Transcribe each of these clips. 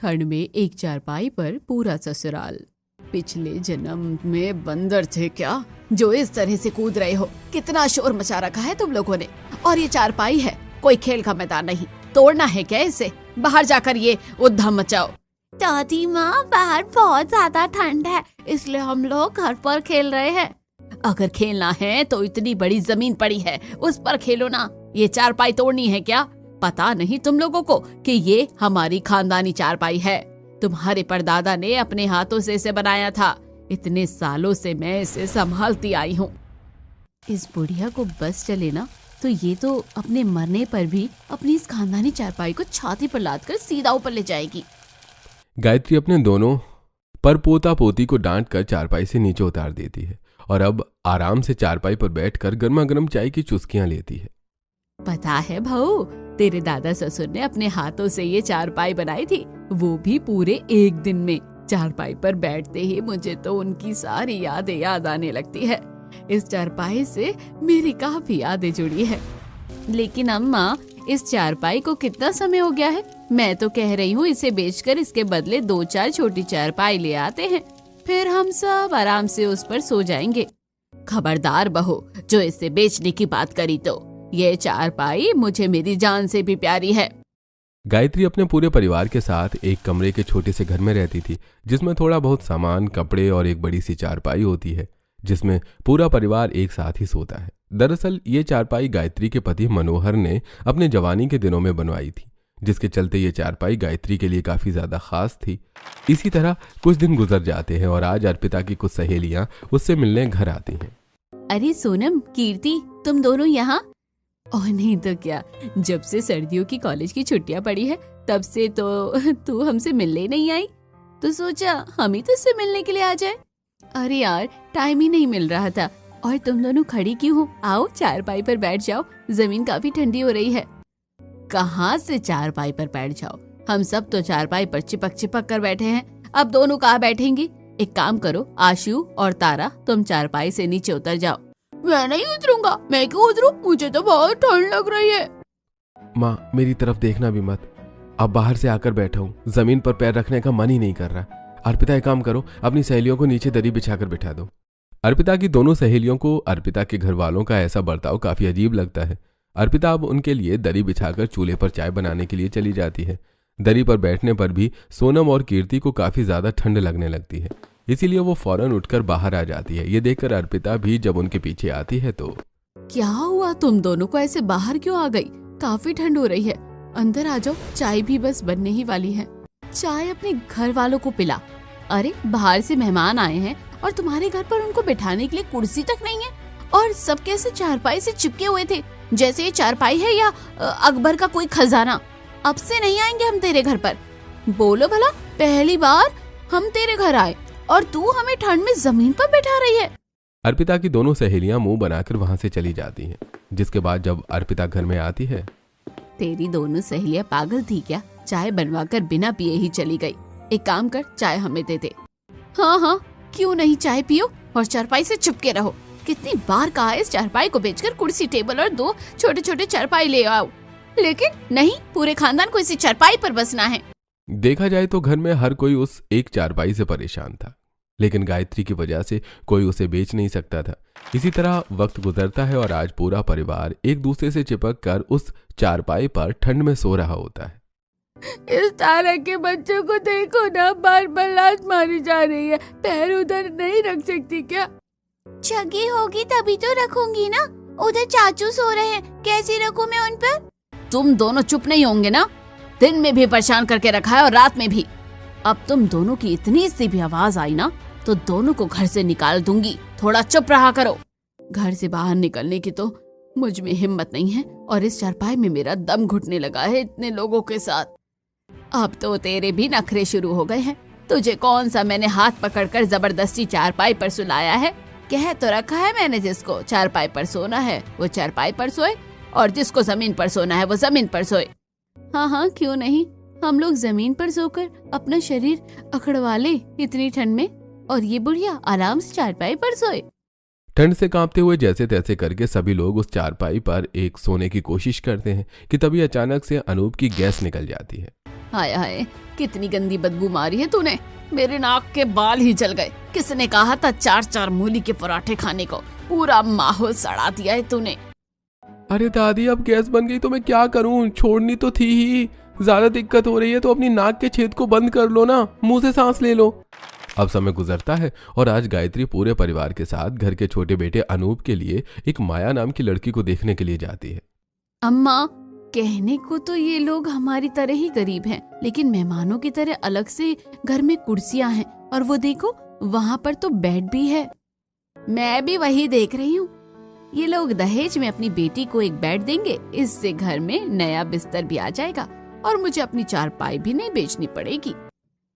ठंड में एक चारपाई पर पूरा ससुराल। पिछले जन्म में बंदर थे क्या, जो इस तरह से कूद रहे हो? कितना शोर मचा रखा है तुम लोगों ने। और ये चारपाई है, कोई खेल का मैदान नहीं। तोड़ना है क्या इसे? बाहर जाकर ये उद्यम मचाओ। दादी माँ, बाहर बहुत ज्यादा ठंड है, इसलिए हम लोग घर पर खेल रहे हैं। अगर खेलना है तो इतनी बड़ी जमीन पड़ी है, उस पर खेलो ना। ये चारपाई तोड़नी है क्या? पता नहीं तुम लोगों को कि ये हमारी खानदानी चारपाई है। तुम्हारे परदादा ने अपने हाथों से इसे बनाया था। इतने सालों से मैं इसे संभालती आई हूँ। इस बुढ़िया को बस चले ना तो ये तो अपने मरने पर भी अपनी इस खानदानी चारपाई को छाती पर लादकर सीधा ऊपर ले जाएगी। गायत्री अपने दोनों पर पोता पोती को डांट कर चारपाई से नीचे उतार देती है और अब आराम से चारपाई पर बैठकर गर्मा गर्म चाय की चुस्कियां लेती है। पता है भाऊ, तेरे दादा ससुर ने अपने हाथों से ये चारपाई बनाई थी, वो भी पूरे एक दिन में। चारपाई पर बैठते ही मुझे तो उनकी सारी यादें याद आने लगती है। इस चारपाई से मेरी काफी यादें जुड़ी है। लेकिन अम्मा, इस चारपाई को कितना समय हो गया है? मैं तो कह रही हूँ इसे बेचकर इसके बदले 2-4 छोटी चारपाई ले आते हैं, फिर हम सब आराम से उस पर सो जाएंगे। खबरदार बहू, जो इसे बेचने की बात करी तो ये चारपाई मुझे मेरी जान से भी प्यारी है। गायत्री अपने पूरे परिवार के साथ एक कमरे के छोटे से घर में रहती थी, जिसमें थोड़ा बहुत सामान, कपड़े और एक बड़ी सी चारपाई होती है, जिसमें पूरा परिवार एक साथ ही सोता है। दरअसल ये चारपाई गायत्री के पति मनोहर ने अपने जवानी के दिनों में बनवाई थी, जिसके चलते ये चारपाई गायत्री के लिए काफी ज्यादा खास थी। इसी तरह कुछ दिन गुजर जाते हैं और आज अर्पिता की कुछ सहेलियां उससे मिलने घर आती हैं। अरे सोनम, कीर्ति, तुम दोनों यहाँ? और नहीं तो क्या, जब से सर्दियों की कॉलेज की छुट्टियां पड़ी है तब से तो तू हमसे मिलने नहीं आई, तो सोचा हम ही तुझसे मिलने के लिए आ जाए। अरे यार, टाइम ही नहीं मिल रहा था। और तुम दोनों खड़ी क्यों हो? आओ चारपाई पर बैठ जाओ, जमीन काफी ठंडी हो रही है। कहाँ से चारपाई पर बैठ जाओ, हम सब तो चारपाई पर चिपक चिपक कर बैठे हैं। अब दोनों कहाँ बैठेंगी? एक काम करो, आशु और तारा, तुम चारपाई से नीचे उतर जाओ। मैं नहीं उतरूंगा। मैं क्यों उतरूं? मुझे तो बहुत ठंड लग रही है। माँ, मेरी तरफ देखना भी मत। अब बाहर से आकर बैठा हूँ, जमीन पर पैर रखने का मन ही नहीं कर रहा। अर्पिता, एक काम करो, अपनी सहेलियों को नीचे दरी बिछाकर बिठा दो। अर्पिता की दोनों सहेलियों को अर्पिता के घर वालों का ऐसा बर्ताव काफी अजीब लगता है। अर्पिता अब उनके लिए दरी बिछाकर चूल्हे पर चाय बनाने के लिए चली जाती है। दरी पर बैठने पर भी सोनम और कीर्ति को काफी ज्यादा ठंड लगने लगती है, इसीलिए वो फौरन उठकर बाहर आ जाती है। ये देखकर अर्पिता भी जब उनके पीछे आती है तो क्या हुआ, तुम दोनों को ऐसे बाहर क्यों आ गई? काफी ठंड हो रही है, अंदर आ जाओ, चाय भी बस बनने ही वाली है। चाय अपने घर वालों को पिला। अरे बाहर से मेहमान आए हैं और तुम्हारे घर पर उनको बिठाने के लिए कुर्सी तक नहीं है, और सब कैसे चारपाई से चिपके हुए थे, जैसे ये चारपाई है या अकबर का कोई खजाना। अब से नहीं आएंगे हम तेरे घर पर। बोलो भला, पहली बार हम तेरे घर आए और तू हमें ठंड में जमीन पर बैठा रही है। अर्पिता की दोनों सहेलियां मुंह बनाकर वहां से चली जाती हैं। जिसके बाद जब अर्पिता घर में आती है, तेरी दोनों सहेलियां पागल थी क्या? चाय बनवाकर बिना पिए ही चली गई। एक काम कर, चाय हमें दे दे। हाँ हाँ, क्यों नहीं, चाय पियो और चारपाई से चिपके रहो। कितनी बार कहा है इस चारपाई को बेचकर कुर्सी, टेबल और 2 छोटे छोटे चारपाई ले आओ, लेकिन नहीं, पूरे खानदान को इसी चारपाई पर बसना है। देखा जाए तो घर में हर कोई उस एक चारपाई से परेशान था, लेकिन गायत्री की वजह से कोई उसे बेच नहीं सकता था। इसी तरह वक्त गुजरता है और आज पूरा परिवार एक दूसरे से चिपक कर उस चारपाई पर ठंड में सो रहा होता है। इस तारा के बच्चों को देखो ना, बार बार लात मारी जा रही है। पैर उधर नहीं रख सकती क्या? जगह होगी तभी तो रखूंगी ना। उधर चाचू सो रहे हैं, कैसे रखूं मैं उन पर? तुम दोनों चुप नहीं होंगे ना? दिन में भी परेशान करके रखा है और रात में भी। अब तुम दोनों की इतनी सी भी आवाज आई ना तो दोनों को घर से निकाल दूंगी। थोड़ा चुप रहा करो। घर से बाहर निकलने की तो मुझ में हिम्मत नहीं है और इस चारपाई में मेरा दम घुटने लगा है इतने लोगों के साथ। अब तो तेरे भी नखरे शुरू हो गए हैं। तुझे कौन सा मैंने हाथ पकड़कर जबरदस्ती चारपाई पर सुलाया है? कह तो रखा है मैंने, जिसको चारपाई पर सोना है वो चारपाई पर सोए और जिसको जमीन पर सोना है वो जमीन पर सोए। हाँ हाँ, क्यों नहीं, हम लोग जमीन पर सोकर अपना शरीर अकड़वा ले इतनी ठंड में, और ये बुढ़िया आराम से चारपाई पर सोए। ठंड से कांपते हुए जैसे तैसे करके सभी लोग उस चारपाई पर एक सोने की कोशिश करते हैं कि तभी अचानक से अनूप की गैस निकल जाती है। हाय हाय, कितनी गंदी बदबू मारी है तूने। मेरे नाक के बाल ही जल गए। किसने कहा था 4-4 मूली के पराठे खाने को? पूरा माहौल सड़ा दिया है तूने। अरे दादी, अब गैस बन गई तो मैं क्या करूं? छोड़नी तो थी ही। ज्यादा दिक्कत हो रही है तो अपनी नाक के छेद को बंद कर लो ना, मुंह से सांस ले लो। अब समय गुजरता है और आज गायत्री पूरे परिवार के साथ घर के छोटे बेटे अनूप के लिए एक माया नाम की लड़की को देखने के लिए जाती है। अम्मा, कहने को तो ये लोग हमारी तरह ही गरीब हैं, लेकिन मेहमानों की तरह अलग से घर में कुर्सियां हैं, और वो देखो वहाँ पर तो बेड भी है। मैं भी वही देख रही हूँ। ये लोग दहेज में अपनी बेटी को एक बेड देंगे, इससे घर में नया बिस्तर भी आ जाएगा और मुझे अपनी चारपाई भी नहीं बेचनी पड़ेगी।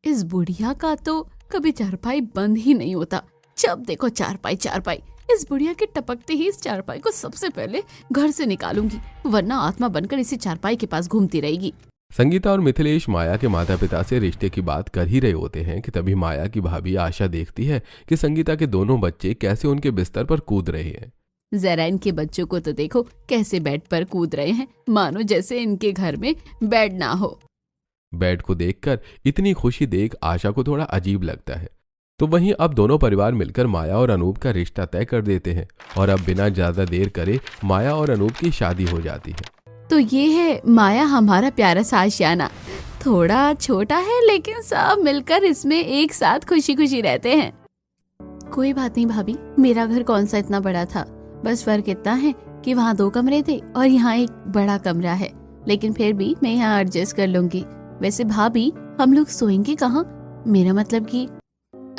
इस बुढ़िया का तो कभी चारपाई बंद ही नहीं होता। जब देखो चारपाई चारपाई। इस बुढ़िया के टपकते ही इस चारपाई को सबसे पहले घर से निकालूंगी, वरना आत्मा बनकर इसी चारपाई के पास घूमती रहेगी। संगीता और मिथिलेश माया के माता पिता से रिश्ते की बात कर ही रहे होते हैं कि तभी माया की भाभी आशा देखती है कि संगीता के दोनों बच्चे कैसे उनके बिस्तर पर कूद रहे हैं। जरा इनके बच्चों को तो देखो कैसे बेड पर कूद रहे हैं, मानो जैसे इनके घर में बेड ना हो। बेड को देखकर इतनी खुशी देख आशा को थोड़ा अजीब लगता है। तो वहीं अब दोनों परिवार मिलकर माया और अनूप का रिश्ता तय कर देते हैं और अब बिना ज्यादा देर करे माया और अनूप की शादी हो जाती है। तो ये है माया, हमारा प्यारा सा आशियाना। थोड़ा छोटा है लेकिन सब मिलकर इसमें एक साथ खुशी खुशी रहते हैं। कोई बात नहीं भाभी, मेरा घर कौन सा इतना बड़ा था, बस फर्क इतना है कि वहाँ 2 कमरे थे और यहाँ एक बड़ा कमरा है, लेकिन फिर भी मैं यहाँ एडजस्ट कर लूंगी। वैसे भाभी, हम लोग सोएंगे कहाँ? मेरा मतलब कि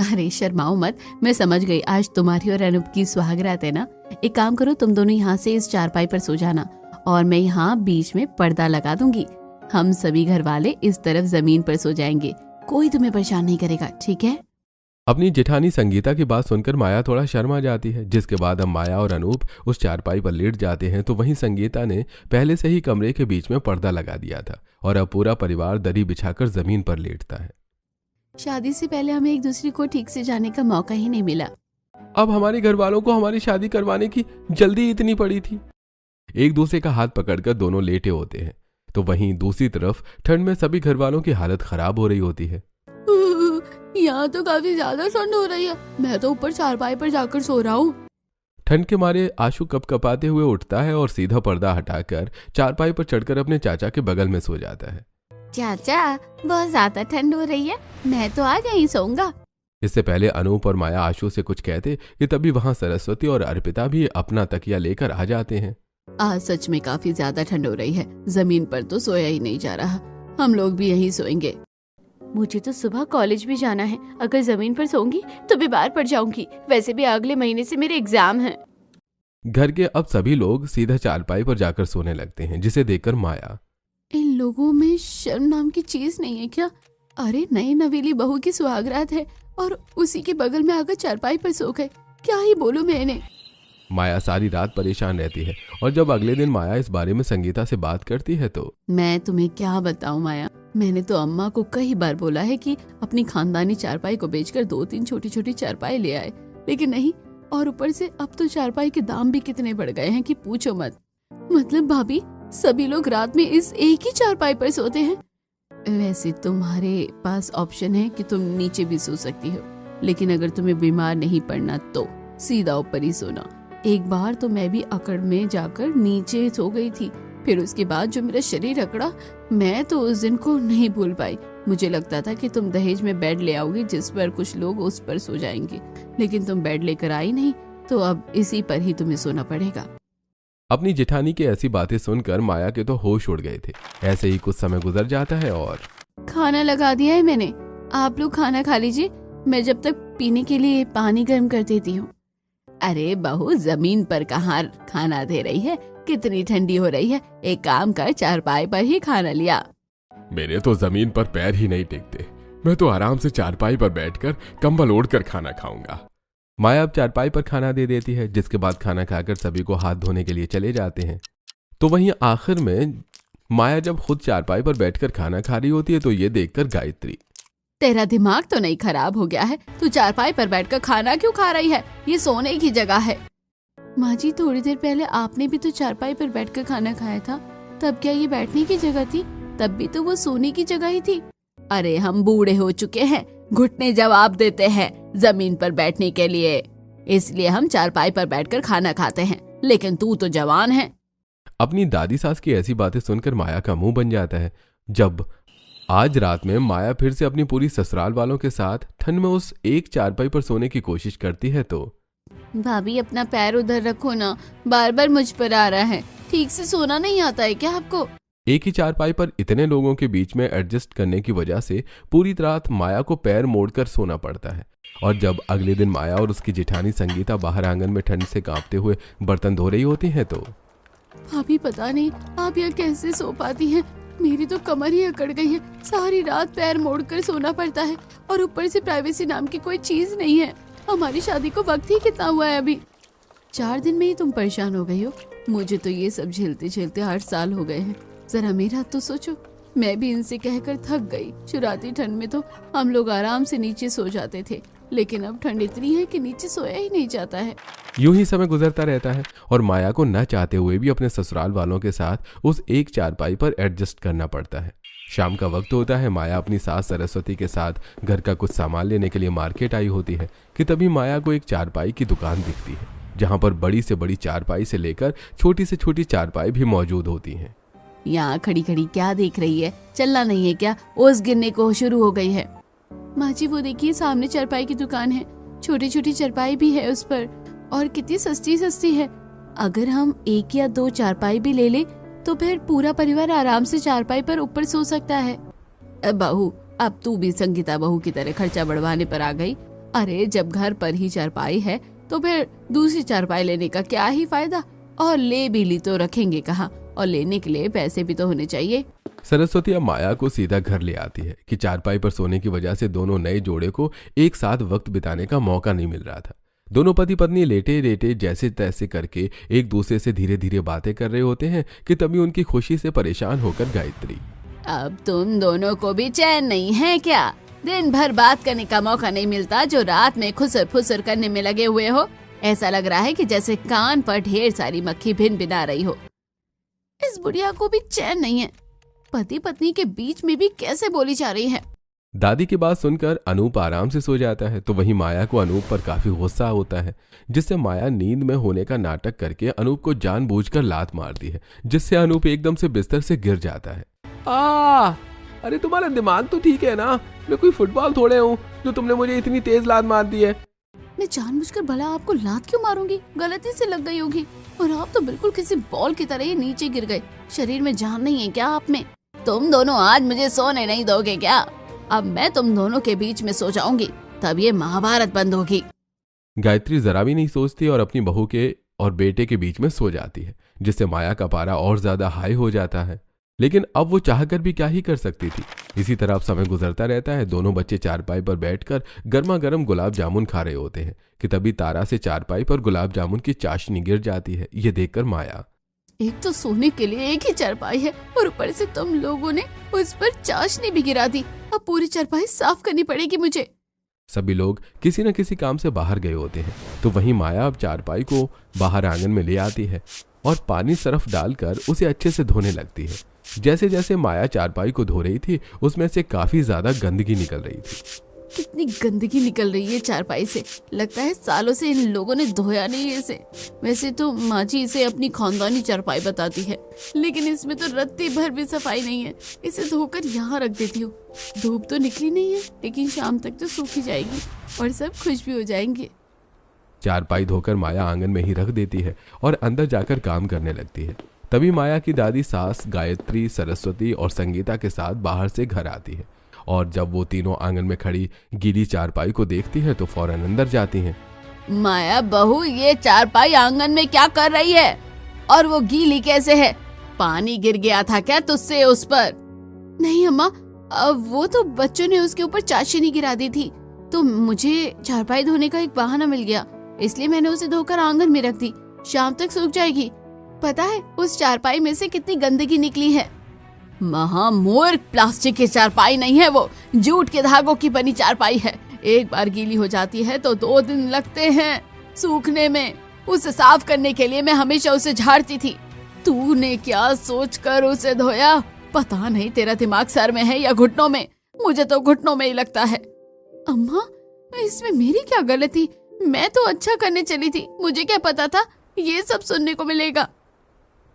अरे शर्माओ मत, मैं समझ गई, आज तुम्हारी और अनूप की सुहागरात है ना। एक काम करो, तुम दोनों यहाँ से इस चारपाई पर सो जाना और मैं यहाँ बीच में पर्दा लगा दूंगी। हम सभी घर वाले इस तरफ जमीन पर सो जाएंगे, कोई तुम्हें परेशान नहीं करेगा, ठीक है? अपनी जेठानी संगीता की बात सुनकर माया थोड़ा शर्मा जाती है, जिसके बाद अब माया और अनूप उस चारपाई पर लेट जाते हैं। तो वहीं संगीता ने पहले से ही कमरे के बीच में पर्दा लगा दिया था और अब पूरा परिवार दरी बिछाकर जमीन पर लेटता है। शादी से पहले हमें एक दूसरे को ठीक से जाने का मौका ही नहीं मिला। अब हमारे घर वालों को हमारी शादी करवाने की जल्दी इतनी पड़ी थी। एक दूसरे का हाथ पकड़कर दोनों लेटे होते हैं। तो वहीं दूसरी तरफ ठंड में सभी घर वालों की हालत खराब हो रही होती है। यहाँ तो काफी ज्यादा ठंड हो रही है, मैं तो ऊपर चारपाई पर जाकर सो रहा हूँ। ठंड के मारे आशु कपकपाते हुए उठता है और सीधा पर्दा हटाकर चारपाई पर चढ़कर अपने चाचा के बगल में सो जाता है। चाचा, बहुत ज्यादा ठंड हो रही है, मैं तो आज यहीं सोऊंगा। इससे पहले अनूप और माया आशु से कुछ कहते कि तभी वहां सरस्वती और अर्पिता भी अपना तकिया लेकर आ जाते हैं। आज सच में काफी ज्यादा ठंड हो रही है, जमीन पर तो सोया ही नहीं जा रहा। हम लोग भी यहीं सोएंगे। मुझे तो सुबह कॉलेज भी जाना है, अगर जमीन पर सोऊंगी तो बीमार पड़ जाऊंगी। वैसे भी अगले महीने से मेरे एग्जाम हैं। घर के अब सभी लोग सीधा चारपाई पर जाकर सोने लगते हैं, जिसे देखकर माया, इन लोगों में शर्म नाम की चीज नहीं है क्या? अरे नई नवेली बहू की सुहागरात है और उसी के बगल में आकर चारपाई पर सो गए, क्या ही बोलूं मैं इन्हें। माया सारी रात परेशान रहती है और जब अगले दिन माया इस बारे में संगीता से बात करती है तो मैं तुम्हें क्या बताऊं माया, मैंने तो अम्मा को कई बार बोला है कि अपनी खानदानी चारपाई को बेचकर 2-3 छोटी छोटी चारपाई ले आए, लेकिन नहीं। और ऊपर से अब तो चारपाई के दाम भी कितने बढ़ गए हैं कि पूछो मत। मतलब भाभी, सभी लोग रात में इस एक ही चारपाई पर सोते हैं। वैसे तुम्हारे पास ऑप्शन है कि तुम नीचे भी सो सकती हो, लेकिन अगर तुम्हें बीमार नहीं पड़ना तो सीधा ऊपर ही सोना। एक बार तो मैं भी अकड़ में जाकर नीचे सो गई थी, फिर उसके बाद जो मेरा शरीर अकड़ा, मैं तो उस दिन को नहीं भूल पाई। मुझे लगता था कि तुम दहेज में बेड ले आओगी जिस पर कुछ लोग उस पर सो जाएंगे, लेकिन तुम बेड लेकर आई नहीं, तो अब इसी पर ही तुम्हें सोना पड़ेगा। अपनी जेठानी की ऐसी बातें सुनकर माया के तो होश उड़ गए थे। ऐसे ही कुछ समय गुजर जाता है और खाना लगा दिया है मैंने, आप लोग खाना खा लीजिए, मैं जब तक पीने के लिए पानी गर्म कर देती हूँ। अरे बहू, जमीन पर कहाँ खाना दे रही है, कितनी ठंडी हो रही है, एक काम कर, चारपाई पर ही खाना लिया। मेरे तो जमीन पर पैर ही नहीं टिकते, मैं तो आराम से चारपाई पर बैठकर कंबल ओढ़कर खाना खाऊंगा। माया अब चारपाई पर खाना दे देती है, जिसके बाद खाना खाकर सभी को हाथ धोने के लिए चले जाते हैं। तो वहीं आखिर में माया जब खुद चारपाई पर बैठकर खाना खा रही होती है तो ये देखकर गायत्री, तेरा दिमाग तो नहीं खराब हो गया है? तू चारपाई पर बैठकर खाना क्यों खा रही है? ये सोने की जगह है। माँ जी, थोड़ी देर पहले आपने भी तो चारपाई पर बैठकर खाना खाया था, तब क्या ये बैठने की जगह थी? तब भी तो वो सोने की जगह ही थी। अरे हम बूढ़े हो चुके हैं, घुटने जवाब देते हैं जमीन पर बैठने के लिए, इसलिए हम चारपाई पर बैठकर खाना खाते हैं, लेकिन तू तो जवान है। अपनी दादी सास की ऐसी बातें सुनकर माया का मुंह बन जाता है। जब आज रात में माया फिर से अपनी पूरी ससुराल वालों के साथ ठंड में उस एक चारपाई पर सोने की कोशिश करती है तो भाभी अपना पैर उधर रखो ना, बार बार मुझ पर आ रहा है। ठीक से सोना नहीं आता है क्या आपको? एक ही चारपाई पर इतने लोगों के बीच में एडजस्ट करने की वजह से पूरी रात माया को पैर मोड़कर सोना पड़ता है। और जब अगले दिन माया और उसकी जेठानी संगीता बाहर आंगन में ठंड से कांपते हुए बर्तन धो रही होती हैं तो भाभी पता नहीं आप यहाँ कैसे सो पाती हैं, मेरी तो कमर ही अकड़ गई है। सारी रात पैर मोड़कर सोना पड़ता है और ऊपर से प्राइवेसी नाम की कोई चीज नहीं है। हमारी शादी को वक्त ही कितना हुआ है अभी? 4 दिन में ही तुम परेशान हो गई हो। मुझे तो ये सब झेलते झेलते 8 साल हो गए हैं। जरा मेरा तो सोचो, मैं भी इनसे कहकर थक गई। शुरुआती ठंड में तो हम लोग आराम से नीचे सो जाते थे, लेकिन अब ठंड इतनी है कि नीचे सोया ही नहीं जाता है। यूं ही समय गुजरता रहता है और माया को न चाहते हुए भी अपने ससुराल वालों के साथ उस एक चारपाई पर एडजस्ट करना पड़ता है। शाम का वक्त होता है। माया अपनी सास सरस्वती के साथ घर का कुछ सामान लेने के लिए मार्केट आई होती है कि तभी माया को एक चारपाई की दुकान दिखती है, जहां पर बड़ी से बड़ी चारपाई से लेकर छोटी से छोटी चारपाई भी मौजूद होती हैं। यहाँ खड़ी खड़ी क्या देख रही है? चलना नहीं है क्या? ओस गिरने को शुरू हो गई है। माँ जी वो देखिए सामने चारपाई की दुकान है, छोटी छोटी चारपाई भी है उस पर, और कितनी सस्ती सस्ती है। अगर हम 1 या 2 चारपाई भी ले ले तो फिर पूरा परिवार आराम से चारपाई पर ऊपर सो सकता है। बहू अब तू भी संगीता बहू की तरह खर्चा बढ़वाने पर आ गई। अरे जब घर पर ही चारपाई है तो फिर दूसरी चारपाई लेने का क्या ही फायदा? और ले भी ली तो रखेंगे कहाँ? और लेने के लिए पैसे भी तो होने चाहिए। सरस्वती अब माया को सीधा घर ले आती है कि चारपाई पर सोने की वजह से दोनों नए जोड़े को एक साथ वक्त बिताने का मौका नहीं मिल रहा था। दोनों पति पत्नी लेटे लेटे जैसे तैसे करके एक दूसरे से धीरे धीरे बातें कर रहे होते हैं कि तभी उनकी खुशी से परेशान होकर गायत्री, अब तुम दोनों को भी चैन नहीं है क्या? दिन भर बात करने का मौका नहीं मिलता जो रात में खुसर फुसर करने में लगे हुए हो। ऐसा लग रहा है कि जैसे कान पर ढेर सारी मक्खी भिन भिना रही हो। इस बुढ़िया को भी चैन नहीं है, पति पत्नी के बीच में भी कैसे बोली जा रही है। दादी की बात सुनकर अनूप आराम से सो जाता है तो वहीं माया को अनूप पर काफी गुस्सा होता है, जिससे माया नींद में होने का नाटक करके अनूप को जानबूझकर लात मारती है, जिससे अनूप एकदम से बिस्तर से गिर जाता है। अरे तुम्हारा दिमाग तो ठीक है ना? मैं कोई फुटबॉल थोड़े हूँ जो तुमने मुझे इतनी तेज लात मार दी है। मैं जानबूझकर भला आपको लात क्यों मारूंगी? गलती से लग गई होगी। और आप तो बिल्कुल किसी बॉल की तरह ही नीचे गिर गए। शरीर में जान नहीं है क्या आप में? तुम दोनों आज मुझे सोने नहीं दोगे क्या? अब मैं तुम दोनों के बीच में सो जाऊंगी, तब ये महाभारत बंद होगी। गायत्री जरा भी नहीं सोचती और अपनी बहू के और बेटे के बीच में सो जाती है, जिससे माया का पारा और ज्यादा हाई हो जाता है। लेकिन अब वो चाहकर भी क्या ही कर सकती थी। इसी तरह अब समय गुजरता रहता है। दोनों बच्चे चारपाई पर बैठकर गर्मा गर्म गुलाब जामुन खा रहे होते हैं कि तभी तारा से चारपाई पर गुलाब जामुन की चाशनी गिर जाती है। ये देखकर माया, एक तो सोने के लिए एक ही चारपाई है और ऊपर से तुम लोगों ने उस पर चाशनी भी गिरा दी। अब पूरी चारपाई साफ करनी पड़ेगी मुझे। सभी लोग किसी न किसी काम से बाहर गए होते हैं तो वहीं माया अब चारपाई को बाहर आंगन में ले आती है और पानी सरफ डालकर उसे अच्छे से धोने लगती है। जैसे जैसे माया चारपाई को धो रही थी उसमें से काफी ज्यादा गंदगी निकल रही थी। कितनी गंदगी निकल रही है चारपाई से, लगता है सालों से इन लोगों ने धोया नहीं है इसे। वैसे तो माँ जी इसे अपनी खानदानी चारपाई बताती है, लेकिन इसमें तो रत्ती भर भी सफाई नहीं है। इसे धोकर यहाँ रख देती हूँ। धूप तो निकली नहीं है, लेकिन शाम तक तो सूख ही जाएगी और सब खुश भी हो जाएंगे। चारपाई धोकर माया आंगन में ही रख देती है और अंदर जाकर काम करने लगती है। तभी माया की दादी सास गायत्री, सरस्वती और संगीता के साथ बाहर से घर आती है और जब वो तीनों आंगन में खड़ी गीली चारपाई को देखती है तो फौरन अंदर जाती हैं। माया बहू, ये चारपाई आंगन में क्या कर रही है? और वो गीली कैसे है? पानी गिर गया था क्या तुझसे उस पर? नहीं अम्मा, वो तो बच्चों ने उसके ऊपर चाशनी गिरा दी थी, तो मुझे चारपाई धोने का एक बहाना मिल गया, इसलिए मैंने उसे धोकर आंगन में रख दी। शाम तक सूख जाएगी। पता है उस चारपाई में से कितनी गंदगी निकली है? महामूर्ख, प्लास्टिक की चारपाई नहीं है वो, जूट के धागों की बनी चारपाई है। एक बार गीली हो जाती है तो 2 दिन लगते हैं सूखने में। उसे साफ करने के लिए मैं हमेशा उसे झाड़ती थी। तूने क्या सोचकर उसे धोया? पता नहीं तेरा दिमाग सर में है या घुटनों में, मुझे तो घुटनों में ही लगता है। अम्मा, इसमें मेरी क्या गलती? मैं तो अच्छा करने चली थी, मुझे क्या पता था ये सब सुनने को मिलेगा।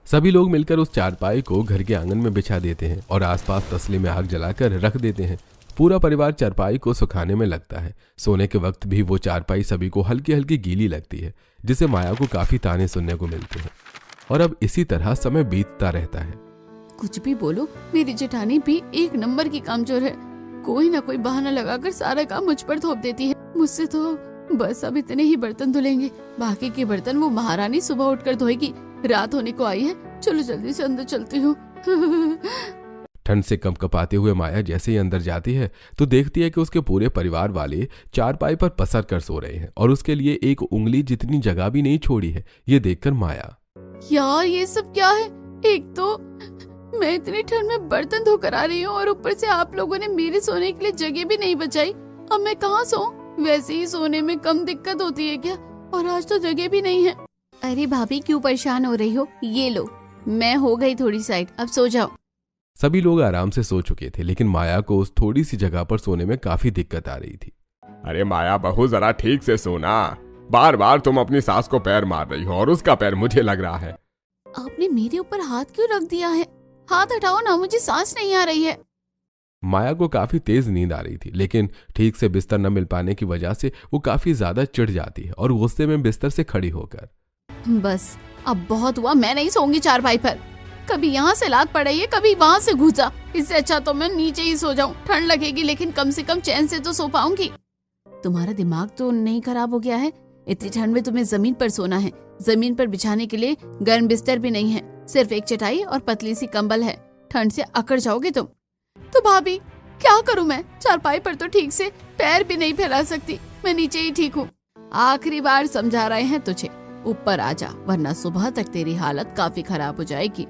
सभी लोग मिलकर उस चारपाई को घर के आंगन में बिछा देते हैं और आसपास तसले में आग जलाकर रख देते हैं। पूरा परिवार चारपाई को सुखाने में लगता है। सोने के वक्त भी वो चारपाई सभी को हल्की हल्की गीली लगती है, जिसे माया को काफी ताने सुनने को मिलते हैं। और अब इसी तरह समय बीतता रहता है। कुछ भी बोलो, मेरी जेठानी भी एक नंबर की कामचोर है। कोई ना कोई बहाना लगाकर सारा काम मुझ पर थोप देती है। मुझसे तो बस अब इतने ही बर्तन धुलेंगे, बाकी के बर्तन वो महारानी सुबह उठकर धोएगी। रात होने को आई है, चलो जल्दी से अंदर चलती हूँ। ठंड से कंपकपाते हुए माया जैसे ही अंदर जाती है तो देखती है कि उसके पूरे परिवार वाले चारपाई पर पसर कर सो रहे हैं और उसके लिए एक उंगली जितनी जगह भी नहीं छोड़ी है। ये देखकर माया, यार ये सब क्या है? एक तो मैं इतनी ठंड में बर्तन धोकर आ रही हूँ और ऊपर से आप लोगों ने मेरे सोने के लिए जगह भी नहीं बचाई। अब मैं कहाँ सोऊं? वैसे ही सोने में कम दिक्कत होती है क्या? और आज तो जगह भी नहीं है। अरे भाभी, क्यों परेशान हो रही हो? ये लो, मैं हो गई थोड़ी साइड, अब सो जाओ। सभी लोग आराम से सो चुके थे, लेकिन माया को उस थोड़ी सी जगह पर सोने में काफी दिक्कत आ रही थी। अरे माया बहू, जरा ठीक से सोना। बार बार तुम अपनी सास को पैर मार रही हो और उसका पैर मुझे लग रहा है। आपने मेरे ऊपर हाथ क्यों रख दिया है? हाथ हटाओ ना, मुझे सांस नहीं आ रही है। माया को काफी तेज नींद आ रही थी, लेकिन ठीक से बिस्तर न मिल पाने की वजह से वो काफी ज्यादा चिढ़ जाती है और गुस्से में बिस्तर से खड़ी होकर, बस अब बहुत हुआ, मैं नहीं सोऊंगी चारपाई पर। कभी यहाँ से लात पड़ रही है, कभी वहाँ से घुसा। इससे अच्छा तो मैं नीचे ही सो जाऊं। ठंड लगेगी लेकिन कम से कम चैन से तो सो पाऊंगी। तुम्हारा दिमाग तो नहीं खराब हो गया है? इतनी ठंड में तुम्हें जमीन पर सोना है। जमीन पर बिछाने के लिए गर्म बिस्तर भी नहीं है, सिर्फ एक चटाई और पतली सी कंबल है। ठंड से अकड़ जाओगे तुम। तो भाभी क्या करूं मैं? चारपाई पर तो ठीक से पैर भी नहीं फैला सकती। मैं नीचे ही ठीक हूँ। आखिरी बार समझा रहे हैं तुझे, ऊपर आ जा, वरना सुबह तक तेरी हालत काफी खराब हो जाएगी।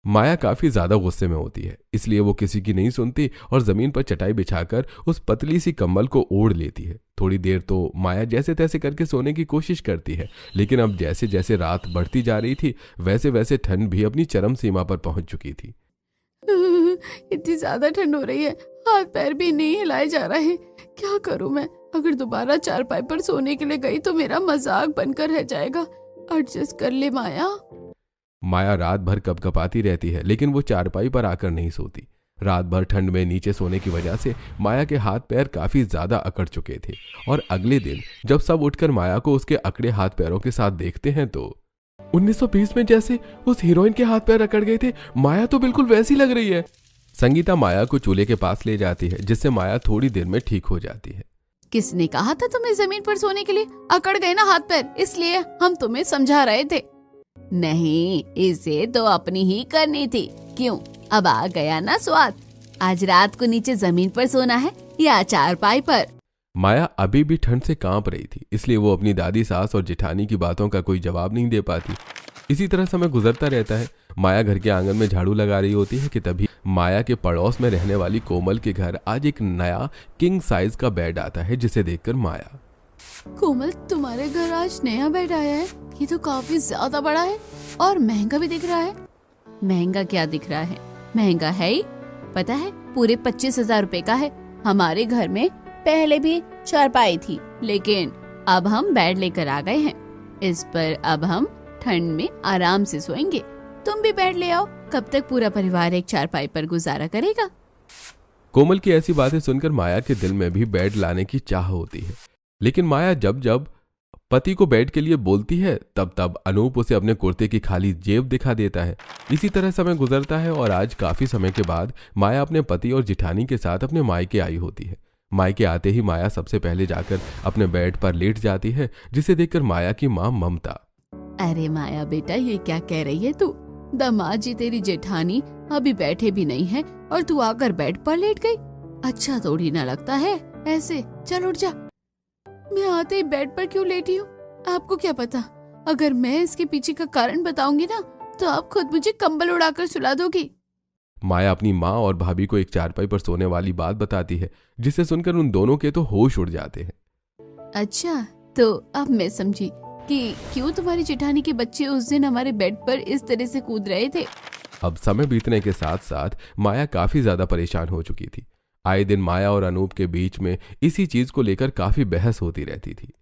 माया काफी ज्यादा गुस्से में होती है, इसलिए वो किसी की नहीं सुनती और जमीन पर चटाई बिछाकर उस पतली सी कंबल को ओढ़ लेती है। थोड़ी देर तो माया जैसे तैसे करके सोने की कोशिश करती है, लेकिन अब जैसे जैसे रात बढ़ती जा रही थी वैसे वैसे ठंड भी अपनी चरम सीमा पर पहुंच चुकी थी। इतनी ज्यादा ठंड हो रही है, हाथ पैर भी नहीं हिलाए जा रहे हैं। क्या करूं मैं? अगर दोबारा चारपाई पर सोने के लिए गई तो मेरा मजाक बनकर रह जाएगा। एडजस्ट कर ले माया। माया रात भर कपकपाती रहती है, लेकिन वो चारपाई पर आकर नहीं सोती। रात भर ठंड में नीचे सोने की वजह से माया के हाथ पैर काफी ज्यादा अकड़ चुके थे और अगले दिन जब सब उठकर माया को उसके अकड़े हाथ पैरों के साथ देखते हैं तो 1920 में जैसे उस हीरोइन के हाथ पैर अकड़ गए थे, माया तो बिल्कुल वैसी लग रही है। संगीता माया को चूल्हे के पास ले जाती है, जिससे माया थोड़ी देर में ठीक हो जाती है। किसने कहा था तुम्हें जमीन पर सोने के लिए? अकड़ गए ना हाथ पैर, इसलिए हम तुम्हें समझा रहे थे। नहीं, इसे तो अपनी ही करनी थी। क्यों, अब आ गया ना स्वाद? आज रात को नीचे जमीन पर सोना है या चारपाई पर? माया अभी भी ठंड से कांप रही थी, इसलिए वो अपनी दादी सास और जेठानी की बातों का कोई जवाब नहीं दे पाती। इसी तरह समय गुजरता रहता है। माया घर के आंगन में झाड़ू लगा रही होती है कि तभी माया के पड़ोस में रहने वाली कोमल के घर आज एक नया किंग साइज का बेड आता है, जिसे देखकर माया, कोमल, तुम्हारे घर आज नया बेड आया है? ये तो काफी ज्यादा बड़ा है और महंगा भी दिख रहा है। महंगा क्या दिख रहा है? महंगा है ही, पता है पूरे 25,000 रुपए का है। हमारे घर में पहले भी चारपाई थी, लेकिन अब हम बेड लेकर आ गए हैं। इस पर अब हम ठंड में आराम से सोएंगे। तुम भी बेड ले आओ। कब तक पूरा परिवार एक चारपाई पर गुजारा करेगा? कोमल की ऐसी बातें सुनकर माया के दिल में भी बेड लाने की चाह होती है, लेकिन माया जब जब पति को बेड के लिए बोलती है तब तब अनूप उसे अपने कुर्ते की खाली जेब दिखा देता है। इसी तरह समय गुजरता है और आज काफी समय के बाद माया अपने पति और जिठानी के साथ अपने मायके आई होती है। मायके आते ही माया सबसे पहले जाकर अपने बेड पर लेट जाती है, जिसे देखकर माया की माँ ममता, अरे माया बेटा, ये क्या कह रही है तू? दामाद जी तेरी जेठानी अभी बैठे भी नहीं है और तू आकर बेड पर लेट गई। अच्छा थोड़ी ना लगता है ऐसे। चल उठ जा। मैं आते ही बेड पर क्यों लेटी हूँ? आपको क्या पता, अगर मैं इसके पीछे का कारण बताऊंगी ना तो आप खुद मुझे कंबल उड़ाकर सुला दोगी। माया अपनी माँ और भाभी को एक चारपाई पर सोने वाली बात बताती है, जिसे सुनकर उन दोनों के तो होश उड़ जाते हैं। अच्छा, तो अब मैं समझी कि क्यों तुम्हारी जेठानी के बच्चे उस दिन हमारे बेड पर इस तरह से कूद रहे थे। अब समय बीतने के साथ साथ माया काफी ज्यादा परेशान हो चुकी थी। आए दिन माया और अनूप के बीच में इसी चीज को लेकर काफी बहस होती रहती थी।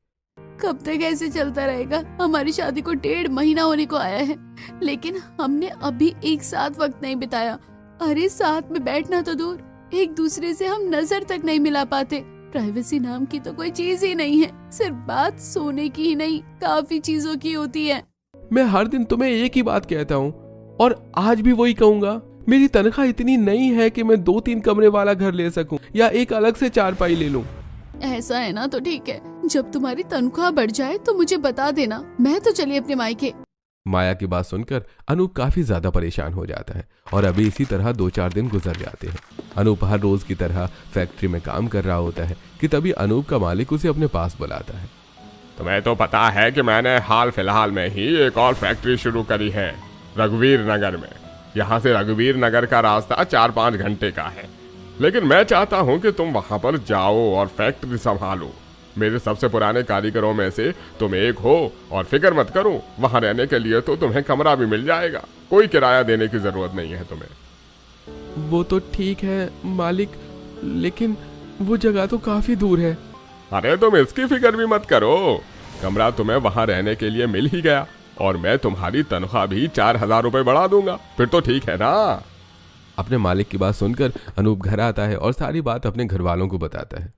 कब तक ऐसे चलता रहेगा? हमारी शादी को 1.5 महीना होने को आया है, लेकिन हमने अभी एक साथ वक्त नहीं बिताया। अरे साथ में बैठना तो दूर, एक दूसरे से हम नजर तक नहीं मिला पाते। प्राइवेसी नाम की तो कोई चीज ही नहीं है। सिर्फ बात सोने की ही नहीं, काफी चीजों की होती है। मैं हर दिन तुम्हें एक ही बात कहता हूँ और आज भी वही कहूंगा। मेरी तनख्वाह इतनी नहीं है कि मैं 2-3 कमरे वाला घर ले सकूं या एक अलग से चारपाई ले लूं। ऐसा है ना तो ठीक है, जब तुम्हारी तनख्वाह बढ़ जाए तो मुझे बता देना, मैं तो चली अपने मायके। माया की बात सुनकर अनूप काफी ज्यादा परेशान हो जाता है और अभी इसी तरह 2-4 दिन गुजर जाते हैं। अनूप हर रोज की तरह फैक्ट्री में काम कर रहा होता है कि तभी अनूप का मालिक उसे अपने पास बुलाता है। तुम्हें तो पता है कि मैंने हाल फिलहाल में ही एक और फैक्ट्री शुरू करी है रघुवीर नगर में। यहाँ से रघुवीर नगर का रास्ता 4-5 घंटे का है, लेकिन मैं चाहता हूँ कि तुम वहाँ पर जाओ और फैक्ट्री संभालो। मेरे सबसे पुराने कारीगरों में से तुम एक हो और फिक्र मत करो, वहाँ रहने के लिए तो तुम्हें कमरा भी मिल जाएगा, कोई किराया देने की जरूरत नहीं है तुम्हें। वो तो ठीक है मालिक, लेकिन वो जगह तो काफी दूर है। अरे तुम इसकी फिक्र भी मत करो, कमरा तुम्हें वहाँ रहने के लिए मिल ही गया और मैं तुम्हारी तनख्वाह भी 4,000 रुपए बढ़ा दूंगा, फिर तो ठीक है ना। अपने मालिक की बात सुनकर अनूप घर आता है और सारी बात अपने घर वालों को बताता है।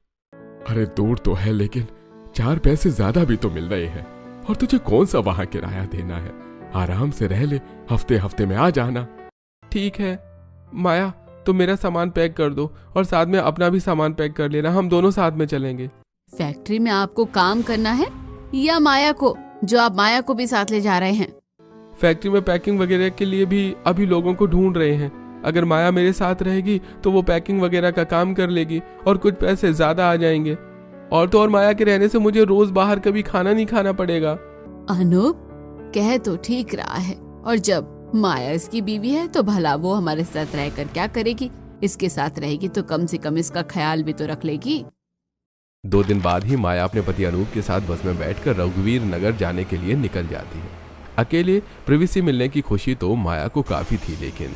अरे दूर तो है, लेकिन 4 पैसे ज्यादा भी तो मिल रहे हैं और तुझे कौन सा वहाँ किराया देना है, आराम से रह ले, हफ्ते हफ्ते में आ जाना। ठीक है माया, तुम मेरा सामान पैक कर दो और साथ में अपना भी सामान पैक कर लेना, हम दोनों साथ में चलेंगे। फैक्ट्री में आपको काम करना है या माया को, जो आप माया को भी साथ ले जा रहे हैं? फैक्ट्री में पैकिंग वगैरह के लिए भी अभी लोगों को ढूंढ रहे हैं। अगर माया मेरे साथ रहेगी तो वो पैकिंग वगैरह का काम कर लेगी और कुछ पैसे ज्यादा आ जाएंगे। और तो और माया के रहने से मुझे रोज बाहर कभी खाना नहीं खाना पड़ेगा। अनूप कह तो ठीक रहा है, और जब माया इसकी बीवी है तो भला वो हमारे साथ रहकर क्या करेगी? इसके साथ रहेगी तो कम से कम इसका ख्याल भी तो रख लेगी। 2 दिन बाद ही माया अपने पति अनूप के साथ बस में बैठकर रघुवीर नगर जाने के लिए निकल जाती है। अकेले प्रिवेसी मिलने की खुशी तो माया को काफी थी, लेकिन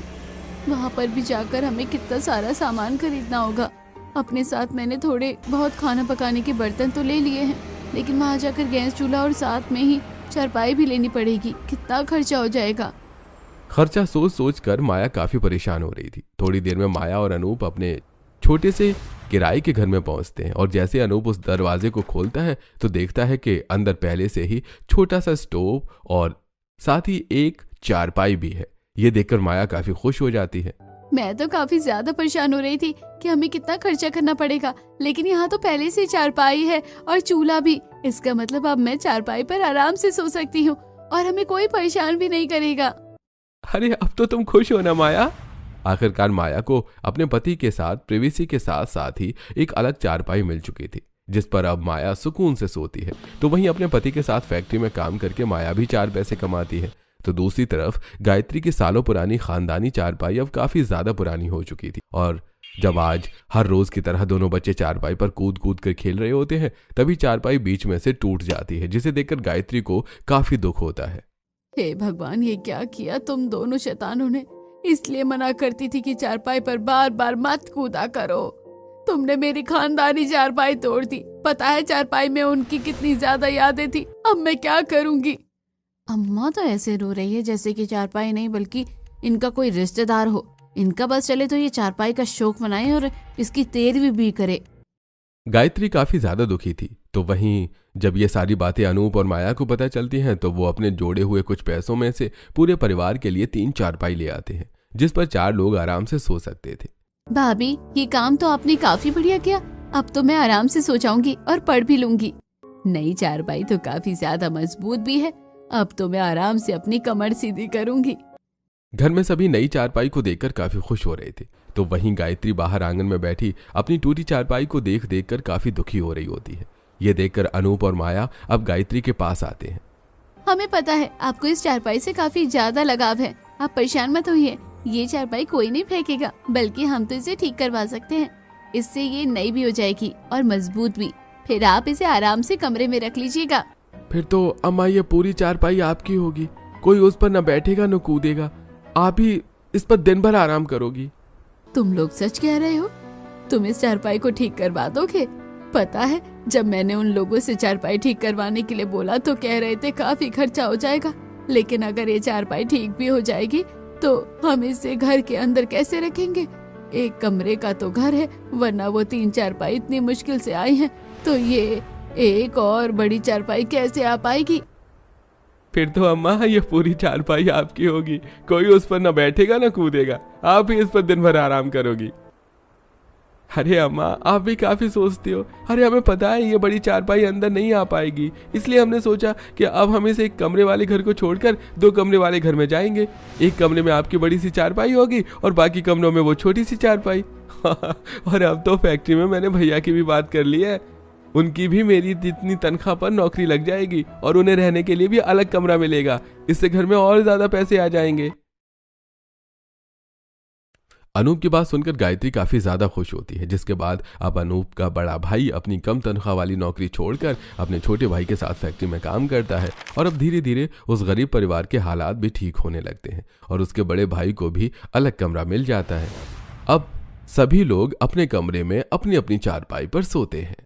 वहाँ पर भी जाकर हमें कितना सारा सामान खरीदना होगा। अपने साथ मैंने थोड़े बहुत खाना पकाने के बर्तन तो ले लिए हैं, लेकिन वहाँ जाकर गैस चूल्हा और साथ में ही चारपाई भी लेनी पड़ेगी। कितना खर्चा हो जाएगा? खर्चा सोच सोच कर माया काफी परेशान हो रही थी। थोड़ी देर में माया और अनूप अपने छोटे से किराए के घर में पहुंचते हैं और जैसे अनूप उस दरवाजे को खोलता है तो देखता है कि अंदर पहले से ही छोटा सा स्टोव और साथ ही एक चारपाई भी है। ये देखकर माया काफी खुश हो जाती है। मैं तो काफी ज्यादा परेशान हो रही थी कि हमें कितना खर्चा करना पड़ेगा, लेकिन यहाँ तो पहले से चारपाई है और चूल्हा भी। इसका मतलब अब मैं चारपाई पर आराम से सो सकती हूँ और हमें कोई परेशान भी नहीं करेगा। अरे अब तो तुम खुश हो ना माया? आखिरकार माया को अपने पति के साथ प्रिवेसी के साथ साथ ही एक अलग चारपाई मिल चुकी थी, जिस पर अब माया सुकून से सोती है। तो वहीं अपने पति के साथ फैक्ट्री में काम करके माया भी 4 पैसे कमाती है। तो दूसरी तरफ गायत्री की सालों पुरानी खानदानी चारपाई अब काफी ज्यादा पुरानी हो चुकी थी और जब आज हर रोज की तरह दोनों बच्चे चारपाई पर कूद कूद कर खेल रहे होते हैं, तभी चारपाई बीच में से टूट जाती है, जिसे देखकर गायत्री को काफी दुख होता है। हे भगवान, ये क्या किया तुम दोनों शैतानों ने? इसलिए मना करती थी कि चारपाई पर बार बार मत कूदा करो। तुमने मेरी खानदानी चारपाई तोड़ दी। पता है चारपाई में उनकी कितनी ज्यादा यादें थी। अब मैं क्या करूंगी? अम्मा तो ऐसे रो रही है जैसे कि चारपाई नहीं बल्कि इनका कोई रिश्तेदार हो। इनका बस चले तो ये चारपाई का शौक मनाए और इसकी तेरहवीं भी करे। गायत्री काफी ज्यादा दुखी थी। तो वहीं जब ये सारी बातें अनूप और माया को पता चलती हैं तो वो अपने जोड़े हुए कुछ पैसों में से पूरे परिवार के लिए 3 चारपाई ले आते हैं, जिस पर 4 लोग आराम से सो सकते थे। भाभी, ये काम तो आपने काफी बढ़िया किया। अब तो मैं आराम से सो जाऊंगी और पढ़ भी लूंगी। नई चारपाई तो काफी ज्यादा मजबूत भी है। अब तो मैं आराम से अपनी कमर सीधी करूंगी। घर में सभी नई चारपाई को देखकर काफी खुश हो रहे थे। तो वहीं गायत्री बाहर आंगन में बैठी अपनी टूटी चारपाई को देख देख कर काफी दुखी हो रही होती है। ये देखकर अनूप और माया अब गायत्री के पास आते हैं। हमें पता है आपको इस चारपाई से काफी ज्यादा लगाव है, आप परेशान मत होइए। ये चारपाई कोई नहीं फेंकेगा, बल्कि हम तो इसे ठीक करवा सकते हैं। इससे ये नई भी हो जाएगी और मजबूत भी। फिर आप इसे आराम से कमरे में रख लीजिएगा। फिर तो अम्मा ये पूरी चारपाई आपकी होगी, कोई उस पर न बैठेगा न कूदेगा। आप ही इस पर दिन भर आराम करोगी। तुम लोग सच कह रहे हो? तुम इस चारपाई को ठीक करवा दोगे? पता है, जब मैंने उन लोगों से चारपाई ठीक करवाने के लिए बोला तो कह रहे थे काफी खर्चा हो जाएगा, लेकिन अगर ये चारपाई ठीक भी हो जाएगी तो हम इसे घर के अंदर कैसे रखेंगे? एक कमरे का तो घर है, वरना वो 3 चारपाई इतनी मुश्किल से आई हैं, तो ये एक और बड़ी चारपाई कैसे आ पाएगी? फिर तो अम्मा ये पूरी चारपाई आपकी होगी, कोई उस पर न बैठेगा न कूदेगा, आप ही इस पर दिन भर आराम करोगी। अरे अम्मा, आप भी काफी सोचती हो। अरे हमें पता है ये बड़ी चारपाई अंदर नहीं आ पाएगी, इसलिए हमने सोचा कि अब हम इस एक कमरे वाले घर को छोड़कर 2 कमरे वाले घर में जाएंगे। एक कमरे में आपकी बड़ी सी चारपाई होगी और बाकी कमरों में वो छोटी सी चारपाई। और अब तो फैक्ट्री में मैंने भैया की भी बात कर ली है, उनकी भी मेरी जितनी तनख्वाह पर नौकरी लग जाएगी और उन्हें रहने के लिए भी अलग कमरा मिलेगा। इससे घर में और ज्यादा पैसे आ जाएंगे। अनूप की बात सुनकर गायत्री काफी ज्यादा खुश होती है, जिसके बाद अब अनूप का बड़ा भाई अपनी कम तनख्वाह वाली नौकरी छोड़कर अपने छोटे भाई के साथ फैक्ट्री में काम करता है। और अब धीरे धीरे उस गरीब परिवार के हालात भी ठीक होने लगते हैं और उसके बड़े भाई को भी अलग कमरा मिल जाता है। अब सभी लोग अपने कमरे में अपनी अपनी चारपाई पर सोते हैं।